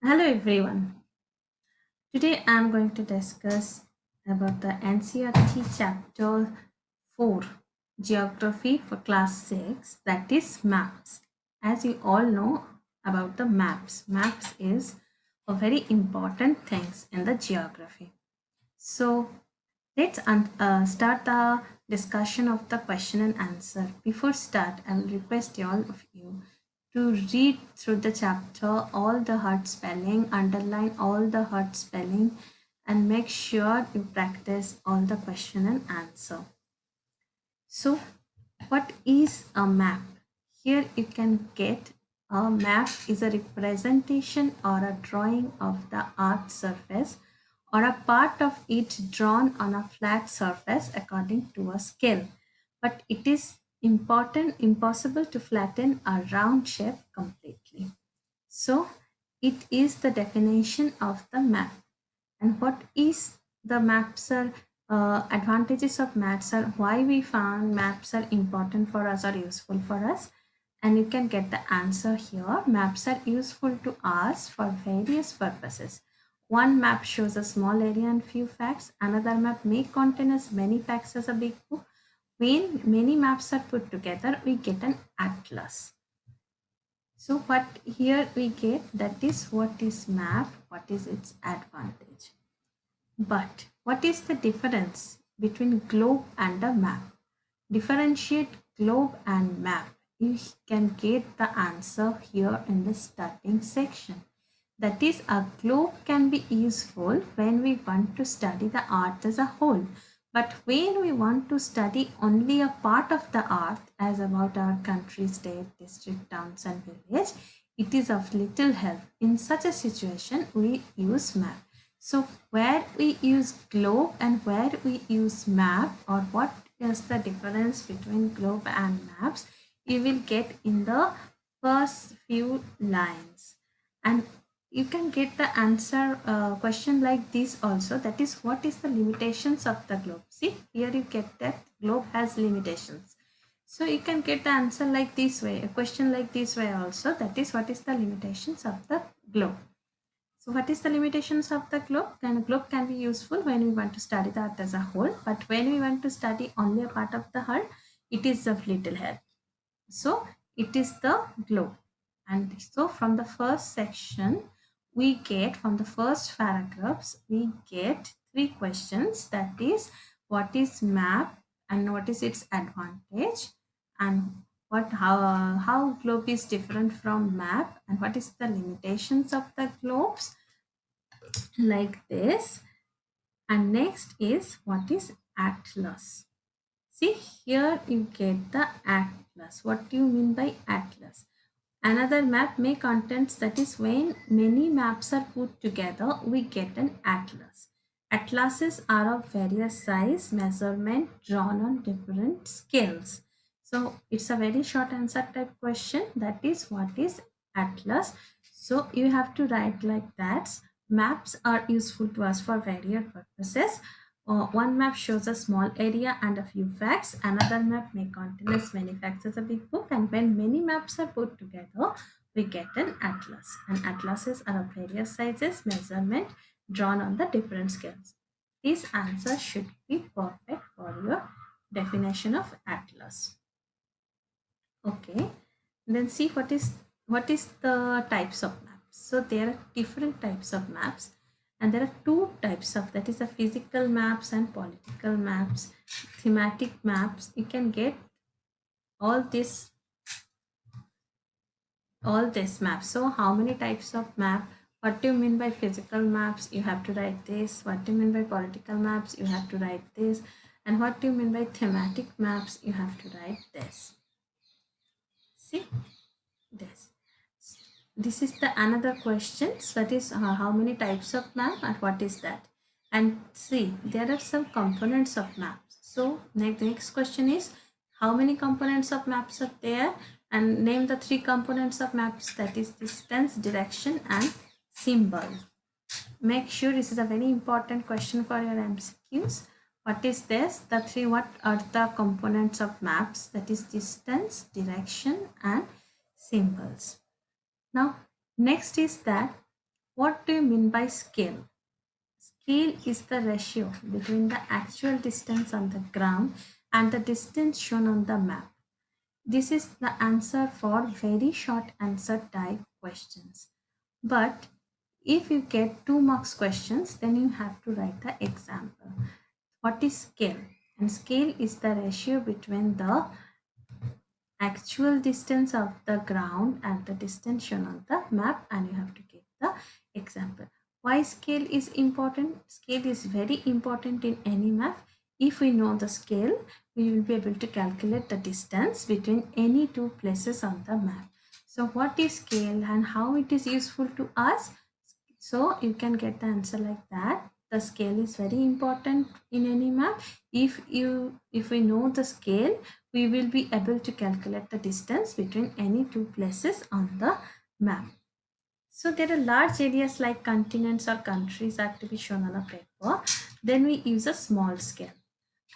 Hello everyone. Today I am going to discuss about the NCERT chapter 4 Geography for class 6, that is maps. As you all know about the maps, maps is a very important things in the geography. So let's start the discussion of the question and answer. Before start, I will request all of you to read through the chapter, all the hard spelling, underline all the hard spelling, and make sure you practice all the question and answer. So, what is a map? Here you can get a map is a representation or a drawing of the earth's surface or a part of it drawn on a flat surface according to a scale. But it is impossible to flatten a round shape completely. So it is the definition of the map. And what is the maps are advantages of maps are why we found maps are important for us or useful for us. And you can get the answer here. Maps are useful to us for various purposes. One map shows a small area and few facts. Another map may contain as many facts as a big book. When many maps are put together, we get an atlas. So what here we get, that is what is map, what is its advantage. But what is the difference between globe and a map? Differentiate globe and map. You can get the answer here in the starting section. That is, a globe can be useful when we want to study the earth as a whole. But when we want to study only a part of the earth, as about our country, state, district, towns, and village, it is of little help. In such a situation, we use map. So where we use globe and where we use map, or what is the difference between globe and maps, you will get in the first few lines. And you can get the answer question like this also, that is, what is the limitations of the globe? See, here you get that globe has limitations. So you can get the answer like this way, a question like this way also, that is, what is the limitations of the globe? So what is the limitations of the globe? Then a globe can be useful when we want to study the earth as a whole, but when we want to study only a part of the earth, it is of little help. So it is the globe. And so from the first section, we get, from the first paragraphs, we get three questions. That is, what is map and what is its advantage, and how globe is different from map, and what is the limitations of the globes, like this. And next is, what is atlas? See, here you get the atlas. What do you mean by atlas? Another map may contents, that is, when many maps are put together, we get an atlas. Atlases are of various size, measurement, drawn on different scales. So it's a very short answer type question. That is, what is atlas? So you have to write like that. Maps are useful to us for various purposes. One map shows a small area and a few facts. Another map may contain as many facts as a big book. And when many maps are put together, we get an atlas. And atlases are of various sizes, measurement, drawn on the different scales. This answer should be perfect for your definition of atlas. Okay, then see what is the types of maps. So there are different types of maps, and there are two types of, that is, the physical maps and political maps, thematic maps. You can get all this maps. So how many types of map? What do you mean by physical maps? You have to write this. What do you mean by political maps? You have to write this. And what do you mean by thematic maps? You have to write this. See this. This is the another question. So that is, how many types of map and what is that? And see, there are some components of maps. So next question is, how many components of maps are there? And name the three components of maps, that is distance, direction, and symbol. Make sure this is a very important question for your MCQs. What is this? The three, what are the components of maps? That is distance, direction, and symbols. Now, next is that What do you mean by scale? Scale is the ratio between the actual distance on the ground and the distance shown on the map. This is the answer for very short answer type questions. But if you get 2 marks questions, then you have to write the example. What is scale? And scale is the ratio between the actual distance of the ground and the distance shown on the map, and you have to give the example. Why scale is important? Scale is very important in any map. If we know the scale, we will be able to calculate the distance between any two places on the map. So what is scale and how it is useful to us? So you can get the answer like that. The scale is very important in any map. If we know the scale, we will be able to calculate the distance between any two places on the map. So there are large areas like continents or countries are to be shown on a paper. Then we use a small scale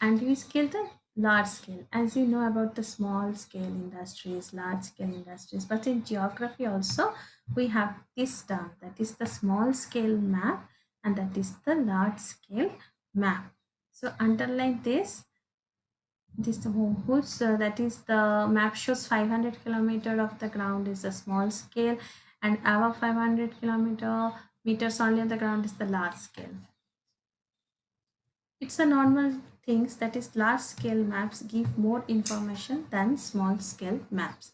and we scale the large scale. As you know about the small scale industries, large scale industries, but in geography also we have this term, that is the small scale map and that is the large scale map. So underline this whose that is the map shows 500 kilometer of the ground is a small scale, and above 500 kilometer meters only on the ground is the large scale. It's a normal things, that is large scale maps give more information than small scale maps.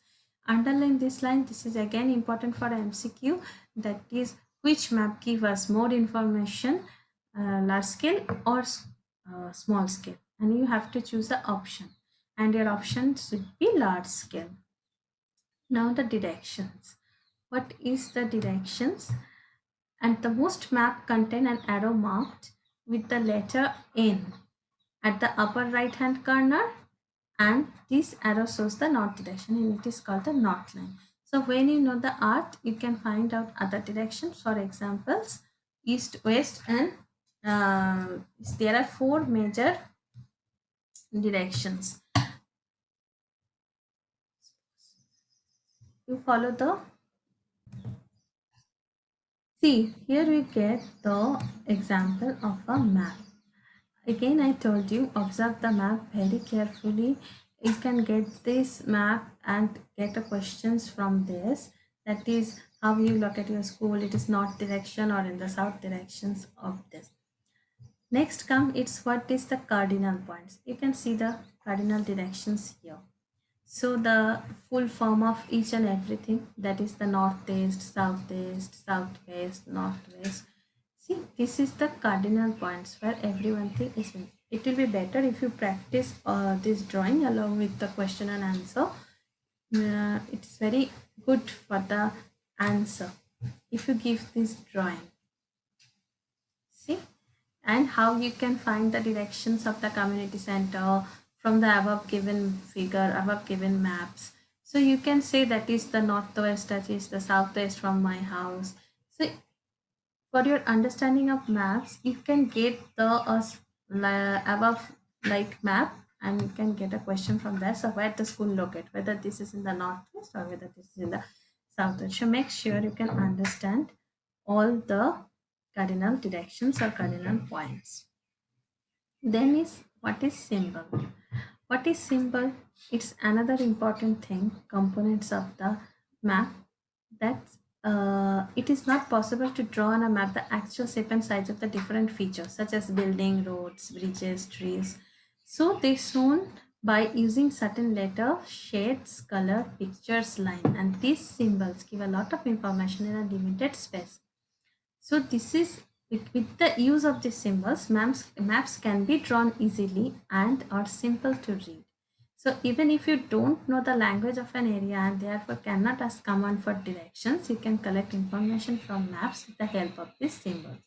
Underline this line. This is again important for MCQ, that is which map give us more information, large scale or small scale, and you have to choose the option, and your option should be large scale. Now the directions. What is the directions? And the most map contain an arrow marked with the letter N at the upper right hand corner, and this arrow shows the north direction and it is called the north line. So when you know the art, you can find out other directions. For examples, east, west, and there are 4 major directions. You follow the, see here we get the example of a map. Again, I told you, observe the map very carefully. You can get this map and get a questions from this. That is how you look at your school. It is north direction or in the south directions of this. Next come, it's what is the cardinal points. You can see the cardinal directions here. So the full form of each and everything, that is the northeast, southeast, southwest, northwest. See, this is the cardinal points where everyone thing is in. It will be better if you practice this drawing along with the question and answer. It's very good for the answer if you give this drawing. See, and how you can find the directions of the community center from the above given figure, above given maps. So you can say that is the northwest, that is the southwest from my house. So for your understanding of maps, you can get the above like map and you can get a question from there. So where the school located, whether this is in the northwest or whether this is in the southwest. So make sure you can understand all the cardinal directions or cardinal points. Then is what is symbol? What is symbol? It's another important thing, components of the map, that it is not possible to draw on a map the actual shape and size of the different features such as building, roads, bridges, trees. So they shown by using certain letter, shades, color, pictures, line, and these symbols give a lot of information in a limited space. So this is with the use of these symbols, maps can be drawn easily and are simple to read. So even if you don't know the language of an area and therefore cannot ask command for directions, you can collect information from maps with the help of these symbols.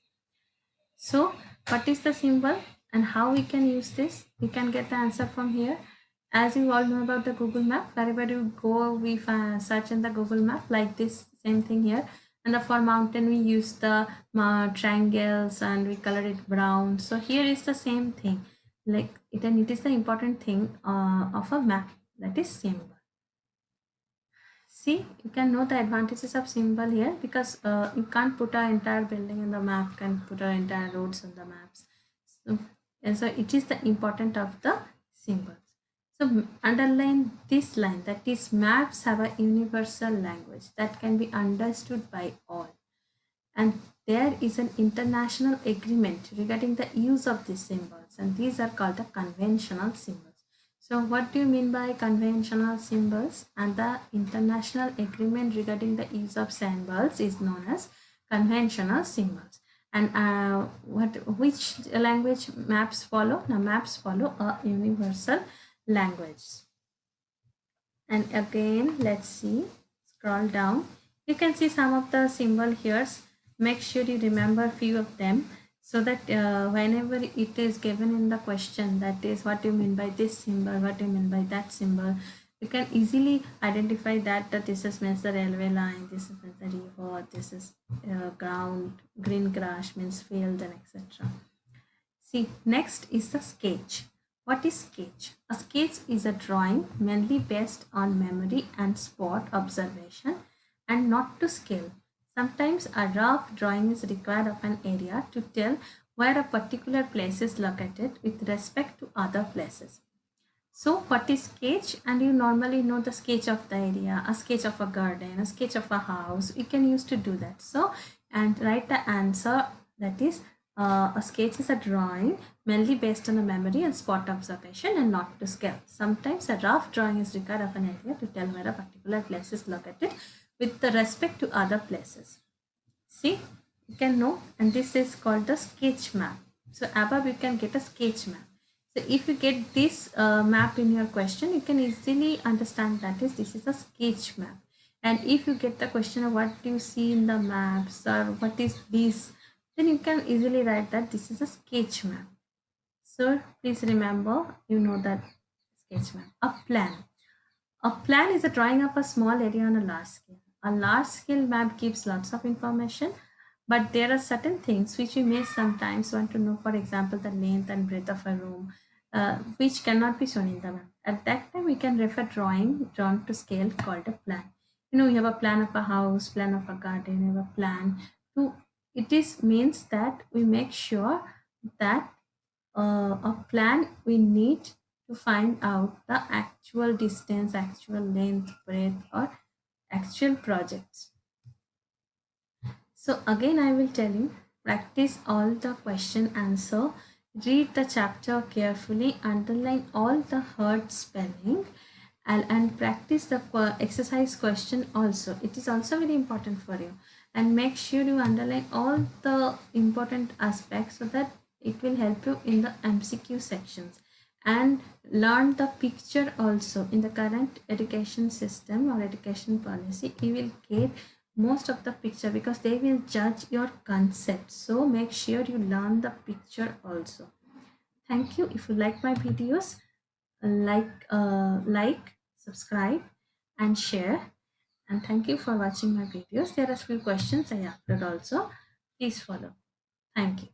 So what is the symbol and how we can use this? We can get the answer from here. As you all know about the Google map, wherever you go, we search in the Google map like this, same thing here. And for mountain, we use the triangles and we color it brown. So here is the same thing. Like it, and it is the important thing of a map, that is symbol. See, you can know the advantages of symbol here, because you can't put an entire building in the map, can put an entire roads on the maps. So, and so it is the important of the symbols. So underline this line, that is, maps have a universal language that can be understood by all, and there is an international agreement regarding the use of these symbols, and these are called the conventional symbols. So what do you mean by conventional symbols? And the international agreement regarding the use of symbols is known as conventional symbols. And which language maps follow? Now maps follow a universal language. And again, let's see, scroll down, you can see some of the symbol here. Make sure you remember few of them, so that whenever it is given in the question, that is, what do you mean by this symbol, what do you mean by that symbol, you can easily identify that this is means the railway line, this is means the river, this is ground, green grass means field, and etc. See, next is the sketch. What is sketch? A sketch is a drawing mainly based on memory and spot observation, and not to scale. Sometimes a rough drawing is required of an area to tell where a particular place is located with respect to other places. So what is sketch? And you normally know the sketch of the area, a sketch of a garden, a sketch of a house. You can use to do that. So, and write the answer, that is, a sketch is a drawing mainly based on a memory and spot observation, and not to scale. Sometimes a rough drawing is required of an area to tell where a particular place is located with the respect to other places. See, you can know, and this is called the sketch map. So above you can get a sketch map. So if you get this map in your question, you can easily understand that this is a sketch map. And if you get the question of what do you see in the maps, or what is this, then you can easily write that this is a sketch map. So please remember, you know that sketch map. A plan. A plan is a drawing of a small area on a large scale. A large scale map gives lots of information, but there are certain things which we may sometimes want to know. For example, the length and breadth of a room, which cannot be shown in the map. At that time, we can refer drawing drawn to scale called a plan. You know, you have a plan of a house, plan of a garden, you have a plan. To it is means that we make sure that a plan we need to find out the actual distance, actual length, breadth, or actual projects. So again, I will tell you, practice all the question answer, read the chapter carefully, underline all the hard spelling, and practice the exercise question also. It is also very important for you. And make sure you underline all the important aspects, so that it will help you in the MCQ sections. And learn the picture also. In the current education system or education policy, you will get most of the picture, because they will judge your concept. So make sure you learn the picture also. Thank you. If you like my videos, like, subscribe, and share. And thank you for watching my videos. There are few questions I upload also. Please follow. Thank you.